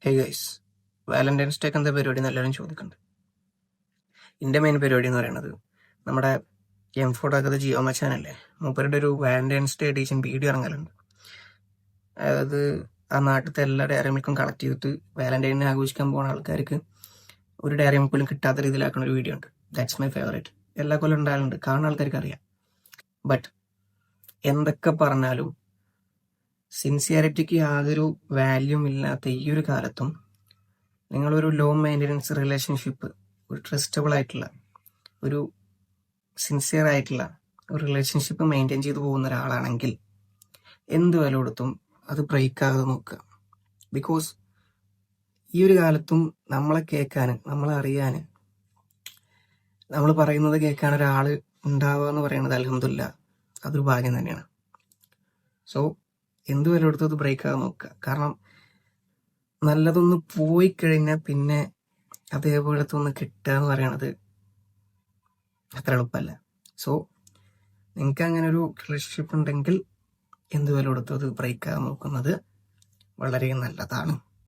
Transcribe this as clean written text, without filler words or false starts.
Hey guys, Valentine's ഡേക്ക് എന്താ പരിപാടി എന്ന് എല്ലാവരും ചോദിക്കുന്നുണ്ട്. എൻ്റെ മെയിൻ പരിപാടി എന്ന് പറയുന്നത് നമ്മുടെ M4 ജിയോ മച്ചാനല്ലേ, മൂപ്പരുടെ ഒരു വാലന്റൈൻസ് ഡേ എഡീഷൻ വീഡിയോ ഇറങ്ങലുണ്ട്. അതായത് ആ നാട്ടിലത്തെ എല്ലാ ഡയറി മിൽക്കും കളക്ട് ചെയ്തിട്ട് വാലന്റൈനെ ആഘോഷിക്കാൻ പോകുന്ന ആൾക്കാർക്ക് ഒരു ഡയറി മിൽക്ക് പോലും കിട്ടാത്ത രീതിയിലാക്കുന്ന ഒരു വീഡിയോ ഉണ്ട്. That's my favourite. എല്ലാ കൊല്ലം ഉണ്ടായാലുണ്ട്, കാണുന്ന ആൾക്കാർക്ക് അറിയാം. ബട്ട് എന്തൊക്കെ പറഞ്ഞാലും സിൻസിയറിറ്റിക്ക് യാതൊരു വാല്യൂം ഇല്ലാത്ത ഈ ഒരു കാലത്തും നിങ്ങളൊരു ലോ മെയിൻ്റനൻസ് റിലേഷൻഷിപ്പ്, ഒരു ട്രസ്റ്റബിൾ ആയിട്ടുള്ള, ഒരു സിൻസിയർ ആയിട്ടുള്ള ഒരു റിലേഷൻഷിപ്പ് മെയിൻറ്റെയിൻ ചെയ്തു പോകുന്ന ഒരാളാണെങ്കിൽ എന്ത് വില കൊടുത്തും അത് ബ്രേക്ക് ആകാതെ നോക്കുക. ബിക്കോസ് ഈ ഒരു കാലത്തും നമ്മളെ കേൾക്കാൻ, നമ്മളെ അറിയാൻ, നമ്മൾ പറയുന്നത് കേൾക്കാൻ ഒരാൾ ഉണ്ടാവുക എന്ന് പറയുന്നത് അൽഹംദുലില്ലാ അതൊരു ഭാഗ്യം തന്നെയാണ്. സോ എന്ത് വില കൊടുത്തും അത് ബ്രേക്ക് ആകാതെ നോക്കുക. കാരണം നല്ലതൊന്ന് പോയി കഴിഞ്ഞാൽ പിന്നെ അതേപോലത്തെ ഒന്ന് കിട്ടുക എന്ന് പറയണത് അത്ര എളുപ്പമല്ല. സോ നിങ്ങൾക്ക് അങ്ങനെ ഒരു റിലേഷൻഷിപ്പ് ഉണ്ടെങ്കിൽ എന്ത് വില കൊടുത്തും അത് ബ്രേക്ക് ആകാൻ നോക്കുന്നത് വളരെ നല്ലതാണ്.